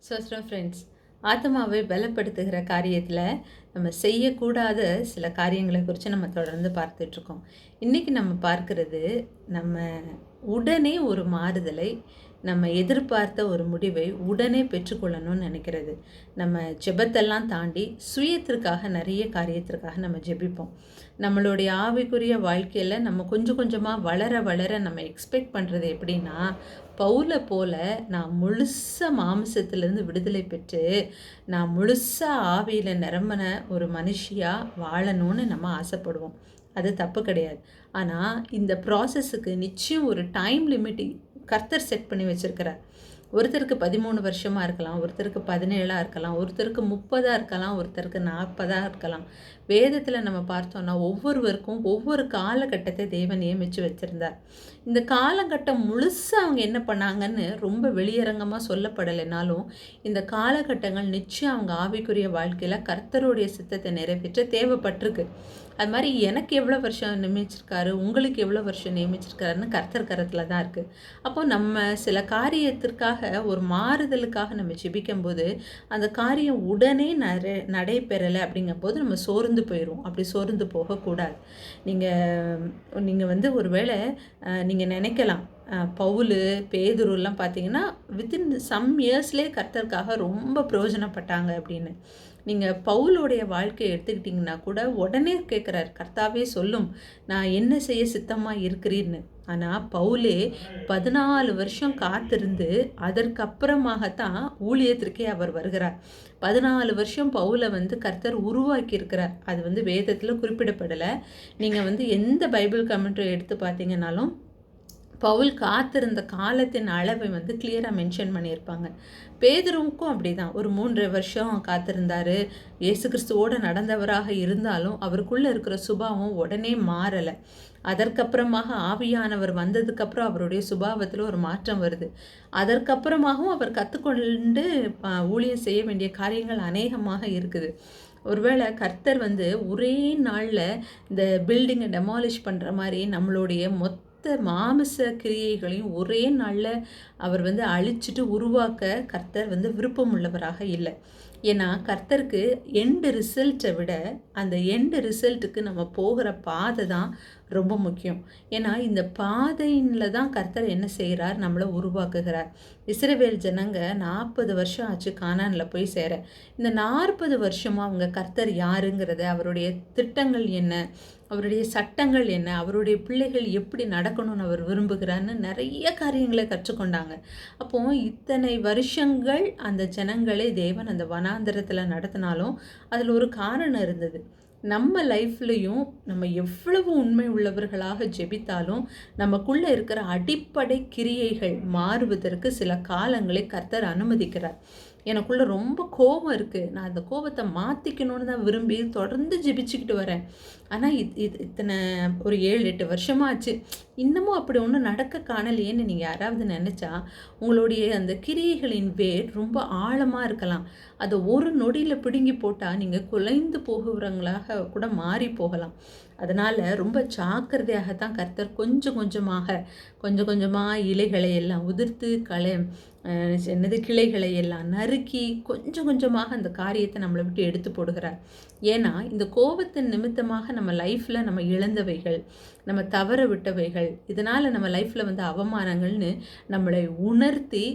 Friends, ஆத்மாவை பலப்படுத்துகிற காரியத்தில் நம்ம செய்யக்கூடாத சில காரியங்களை குறித்து நம்ம தொடர்ந்து பார்த்துட்ருக்கோம். இன்றைக்கி நம்ம பார்க்குறது, நம்ம உடனே ஒரு மாறுதலை, நம்ம எதிர்பார்த்த ஒரு முடிவை உடனே பெற்றுக்கொள்ளணும்னு நினைக்கிறது. நம்ம ஜெபத்தெல்லாம் தாண்டி சுயத்திற்காக நிறைய காரியத்திற்காக நம்ம ஜெபிப்போம். நம்மளுடைய ஆவிக்குரிய வாழ்க்கையில் நம்ம கொஞ்சம் கொஞ்சமாக வளர வளர நம்ம எக்ஸ்பெக்ட் பண்ணுறது எப்படின்னா, பவுலை போல நான் முழுசாக மாமிசத்திலேருந்து விடுதலை பெற்று நான் முழுசாக ஆவியில் நிரம்பின ஒரு மனுஷியாக வாழணும்னு நம்ம ஆசைப்படுவோம். அது தப்பு கிடையாது. ஆனால் இந்த ப்ராசஸுக்கு நிச்சயம் ஒரு டைம் லிமிட் கர்த்தர் செட் பண்ணி வச்சுருக்கிறார். ஒருத்தருக்கு 13 வருஷமாக இருக்கலாம், ஒருத்தருக்கு 17 இருக்கலாம், ஒருத்தருக்கு 30 இருக்கலாம், ஒருத்தருக்கு 40 இருக்கலாம். வேதத்தில் நம்ம பார்த்தோன்னா ஒவ்வொருவருக்கும் ஒவ்வொரு காலகட்டத்தை தேவன் நியமித்து வச்சுருந்தார். இந்த காலகட்டம் முழுசாக அவங்க என்ன பண்ணாங்கன்னு ரொம்ப வெளியரங்கமாக சொல்லப்படலைனாலும், இந்த காலகட்டங்கள் நிச்சயம் அவங்க ஆவிக்குரிய வாழ்க்கையில் கர்த்தருடைய சித்தத்தை நிறைவேற்ற தேவைப்பட்டிருக்கு. அது மாதிரி எனக்கு எவ்வளோ வருஷம் நியமிச்சிருக்காரு, உங்களுக்கு எவ்வளோ வருஷம் நியமிச்சிருக்காருன்னு கர்த்தர் கரத்தில் தான் இருக்குது. அப்போ நம்ம சில காரியத்திற்காக ஒரு மாறுதலுக்காக நம்ம ஜெபிக்கும்போது அந்த காரியம் உடனே நடைபெறலை அப்படிங்கும்போது நம்ம சோர்ந்து போயிடுவோம். அப்படி சோர்ந்து போகக்கூடாது. நீங்கள் வந்து ஒரு வேளை நீங்கள் நினைக்கலாம், பவுல் பேதுருலாம் பார்த்தீங்கன்னா வித்தின் சம் இயர்ஸ்லேயே கர்த்தருக்காக ரொம்ப பிரயோஜனப்பட்டாங்க அப்படின்னு. நீங்கள் பவுலுடைய வாழ்க்கையை எடுத்துக்கிட்டிங்கன்னா கூட உடனே கேட்குறாரு, கர்த்தாவே சொல்லும் நான் என்ன செய்ய சித்தமாக இருக்கிறீர்னு. ஆனால் பவுலே 14 வருஷம் காத்திருந்து அதற்கப்புறமாகத்தான் ஊழியத்திற்கே அவர் வருகிறார். 14 வருஷம் பவுலை வந்து கர்த்தர் உருவாக்கி இருக்கிறார். அது வந்து வேதத்தில் குறிப்பிடப்படலை. நீங்கள் வந்து எந்த பைபிள் கமெண்ட்ரி எடுத்து பார்த்தீங்கன்னாலும் பவுல் காத்திருந்த காலத்தின் அளவை வந்து கிளியராக மென்ஷன் பண்ணியிருப்பாங்க. பேதுருவுக்கும் அப்படி தான் ஒரு 3 வருஷம் காத்திருந்தார். இயேசு கிறிஸ்துவோடு நடந்தவராக இருந்தாலும் அவருக்குள்ளே இருக்கிற சுபாவம் உடனே மாறலை. அதற்கப்புறமாக ஆவியானவர் வந்ததுக்கப்புறம் அவருடைய சுபாவத்தில் ஒரு மாற்றம் வருது. அதற்கப்புறமாகவும் அவர் கற்றுக்கொண்டு ஊழியம் செய்ய வேண்டிய காரியங்கள் அநேகமாக இருக்குது. ஒருவேளை கர்த்தர் வந்து ஒரே நாளில் இந்த பில்டிங்கை டெமாலிஷ் பண்ணுற மாதிரி நம்மளுடைய மாமிச கிரியைகளையும் ஒரே நாளில் அவர் வந்து அழிச்சிட்டு உருவாக்க கர்த்தர் வந்து விருப்பம் உள்ளவராக இல்லை. ஏன்னா கர்த்தருக்கு எண்டு ரிசல்ட்டை விட அந்த எண்டு ரிசல்ட்டுக்கு நம்ம போகிற பாதை தான் ரொம்ப முக்கியம். ஏன்னா இந்த பாதையில் தான் கர்த்தர் என்ன செய்கிறார், நம்மளை உருவாக்குகிறார். இஸ்ரவேல் ஜனங்க 40 வருஷம் ஆச்சு கானானில் போய் சேர. இந்த 40 வருஷமாக அவங்க கர்த்தர் யாருங்கிறத, அவருடைய திட்டங்கள் என்ன, அவருடைய சட்டங்கள் என்ன, அவருடைய பிள்ளைகள் எப்படி நடக்கணும்னு அவர் விரும்புகிறான்னு நிறைய காரியங்களை கற்றுக்கொண்டாங்க. அப்போது இத்தனை வருஷங்கள் அந்த ஜனங்களை தேவன் அந்த வனாந்தரத்தில் நடத்தினாலும் அதில் ஒரு காரணம் இருந்தது. நம்ம லைஃப்லையும் நம்ம எவ்வளவு உண்மை உள்ளவர்களாக ஜெபித்தாலும் நமக்குள்ளே இருக்கிற அடிப்படை கிரியைகள் மாறுவதற்கு சில காலங்களை கர்த்தர் அனுமதிக்கிறார். எனக்குள்ளே ரொம்ப கோபம் இருக்குது, நான் அந்த கோபத்தை மாற்றிக்கணும்னு தான் விரும்பி தொடர்ந்து ஜெபிச்சுக்கிட்டு வரேன். ஆனால் இத்தனை ஒரு 7-8 வருஷமாச்சு, இன்னமும் அப்படி ஒன்றும் நடக்க காணலையேன்னு நீங்கள் யாராவது நினச்சா உங்களுடைய அந்த கிரியைகளின் வேர் ரொம்ப ஆழமாக இருக்கலாம். அதை ஒரு நொடியில் பிடுங்கி போட்டால் நீங்கள் குலைந்து போகிறவங்களாக கூட மாறி போகலாம். அதனால் ரொம்ப ஜாக்கிரதையாகத்தான் கர்த்தர் கொஞ்சம் கொஞ்சமாக இலைகளை எல்லாம் உதிர்த்து கிளைகளை எல்லாம் நறுக்கி கொஞ்சம் கொஞ்சமாக அந்த காரியத்தை நம்மளை விட்டு எடுத்து போடுகிறார். ஏன்னா இந்த கோபத்தின் நிமித்தமாக நம்ம லைஃப்பில் நம்ம இழந்தவைகள், நம்ம தவற விட்டவைகள், இதனால் நம்ம லைஃப்பில் வந்து அவமானங்கள்னு நம்மளை உணர்த்தி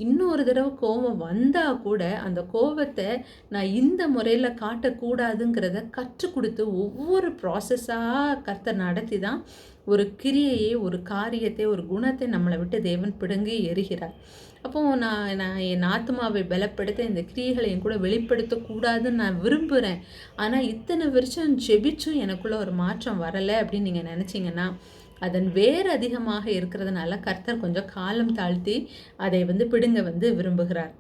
இன்னொரு தடவை கோபம் வந்தால் கூட அந்த கோபத்தை நான் இந்த முறையில் காட்டக்கூடாதுங்கிறத கற்றுக் கொடுத்து ஒவ்வொரு ப்ராசஸாக கர்த்தர் நடத்தி தான் ஒரு கிரியையை, ஒரு காரியத்தை, ஒரு குணத்தை நம்மளை விட்டு தேவன் பிடுங்கி எறிகிறார். அப்போது நான் என் ஆத்மாவை பலப்படுத்த இந்த கிரியைகளை என் கூட வெளிப்படுத்தக்கூடாதுன்னு நான் விரும்புகிறேன். ஆனால் இத்தனை வருஷம் ஜெபிச்சும் எனக்குள்ளே ஒரு மாற்றம் வரலை அப்படின்னு நீங்கள் நினச்சிங்கன்னா அதன் வேறு அதிகமாக இருக்கிறதுனால கர்த்தர் கொஞ்சம் காலம் தாழ்த்தி அதை வந்து பிடுங்க வந்து விரும்புகிறார்.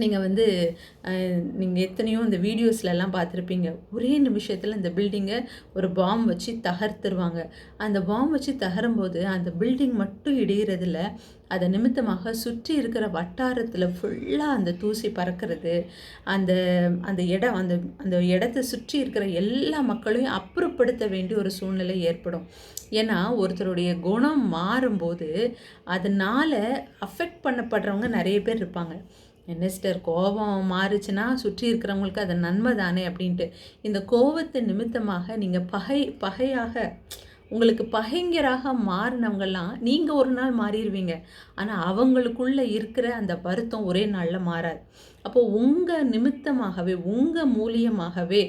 நீங்கள் எத்தனையோ இந்த வீடியோஸ்லலாம் பார்த்துருப்பீங்க, ஒரே நிமிஷத்தில் இந்த பில்டிங்கை ஒரு பாம் வச்சு தகர்த்துருவாங்க. அந்த பாம் வச்சு தகரும்போது அந்த பில்டிங் மட்டும் இடிகிறதில்ல, அதை நிமித்தமாக சுற்றி இருக்கிற வட்டாரத்தில் ஃபுல்லாக அந்த தூசி பறக்கிறது, அந்த அந்த இடம் அந்த அந்த இடத்தை சுற்றி இருக்கிற எல்லா மக்களையும் அப்புறப்படுத்த வேண்டிய ஒரு சூழ்நிலை ஏற்படும். ஏன்னா ஒருத்தருடைய குணம் மாறும்போது அதனால் அஃபெக்ட் பண்ணப்படுறவங்க நிறைய பேர் இருப்பாங்க. என்ன சிஸ்டர் கோபம் மாறுச்சுன்னா சுற்றி இருக்கிறவங்களுக்கு அது நன்மை தானே அப்படின்ட்டு. இந்த கோபத்தின் நிமித்தமாக நீங்கள் பகையாக உங்களுக்கு பகைஞராக மாறினவங்கெல்லாம் நீங்கள் ஒரு நாள் மாறிடுவீங்க. ஆனால் அவங்களுக்குள்ளே இருக்கிற அந்த வருத்தம் ஒரே நாளில் மாறாது. அப்போது உங்கள் நிமித்தமாகவே உங்கள் மூலியமாகவே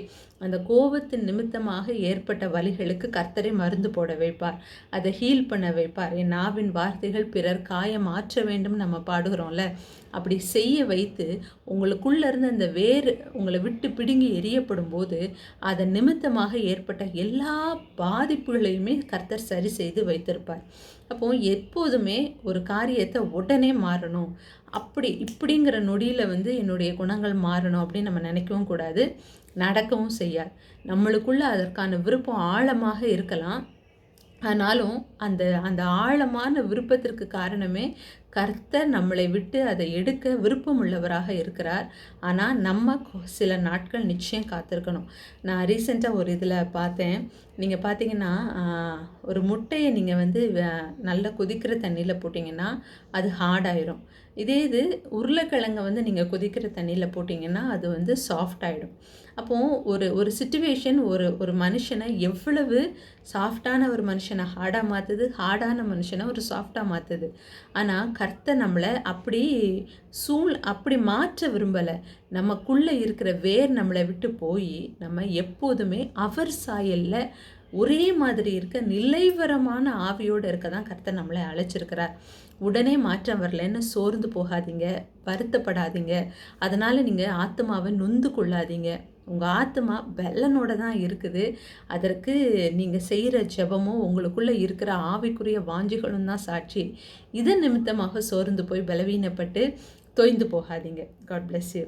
அந்த கோபத்தின் நிமித்தமாக ஏற்பட்ட வலிகளுக்கு கர்த்தரை மருந்து போட வைப்பார். அதை ஹீல் பண்ண வைப்பார். என் நாவின் வார்த்தைகள் பிறர் காயம் மாற்ற வேண்டும் நம்ம பாடுகிறோம்ல, அப்படி செய்ய வைத்து உங்களுக்குள்ளே இருந்து அந்த வேறு உங்களை விட்டு பிடுங்கி எரியப்படும் போது அதன் நிமித்தமாக ஏற்பட்ட எல்லா பாதிப்புகளையுமே கர்த்தர் சரி செய்து வைத்திருப்பார். அப்போது எப்போதுமே ஒரு காரியத்தை உடனே மாறணும், அப்படி இப்படிங்கிற நொடியில் என்னுடைய குணங்கள் மாறணும் அப்படின்னு நம்ம நினைக்கவும் கூடாது, நடக்கவும் செய்யாது. நம்மளுக்குள்ள அதற்கான விருப்பம் ஆழமாக இருக்கலாம். ஆனாலும் அந்த அந்த ஆழமான விருப்பத்திற்கு காரணமே கர்த்தர் நம்மளை விட்டு அதை எடுக்க விருப்பம் உள்ளவராக இருக்கிறார். ஆனால் நம்ம சில நாட்கள் நிச்சயம் காத்திருக்கணும். நான் ரீசெண்டாக ஒரு இதில் பார்த்தேன். நீங்கள் பார்த்தீங்கன்னா ஒரு முட்டையை நீங்கள் நல்லா கொதிக்கிற தண்ணியில் போட்டிங்கன்னா அது ஹார்டாயிரும். இது உருளைக்கிழங்கை நீங்கள் கொதிக்கிற தண்ணியில் போட்டிங்கன்னா அது சாஃப்ட் ஆகிடும். அப்போது ஒரு சிச்சுவேஷன் ஒரு மனுஷனை எவ்வளவு சாஃப்டான ஒரு மனுஷனை ஹார்டாக மாற்றுது, ஹார்டான மனுஷனை ஒரு சாஃப்டாக மாற்றுது. ஆனால் கர்த்தர் நம்மளை அப்படி மாற்ற விரும்பலை. நமக்குள்ளே இருக்கிற வேர் நம்மளை விட்டு போய் நம்ம எப்போதுமே அவர் சாயலில் ஒரே மாதிரி இருக்க நிலைவரமான ஆவியோடு இருக்க தான் கர்த்தர் நம்மளை அழைச்சிருக்கிறார். உடனே மாற்றம் வரலன்னு சோர்ந்து போகாதீங்க, வருத்தப்படாதீங்க. அதனால் நீங்கள் ஆத்மாவை நொந்து கொள்ளாதீங்க. உங்கள் ஆத்மா பெலனோட தான் இருக்குது. அதற்கு நீங்கள் செய்கிற ஜெபமும் உங்களுக்குள்ளே இருக்கிற ஆவிக்குரிய வாஞ்சிகளும் தான் சாட்சி. இதன் நிமித்தமாக சோர்ந்து போய் பலவீனப்பட்டு தொய்ந்து போகாதீங்க. God bless you.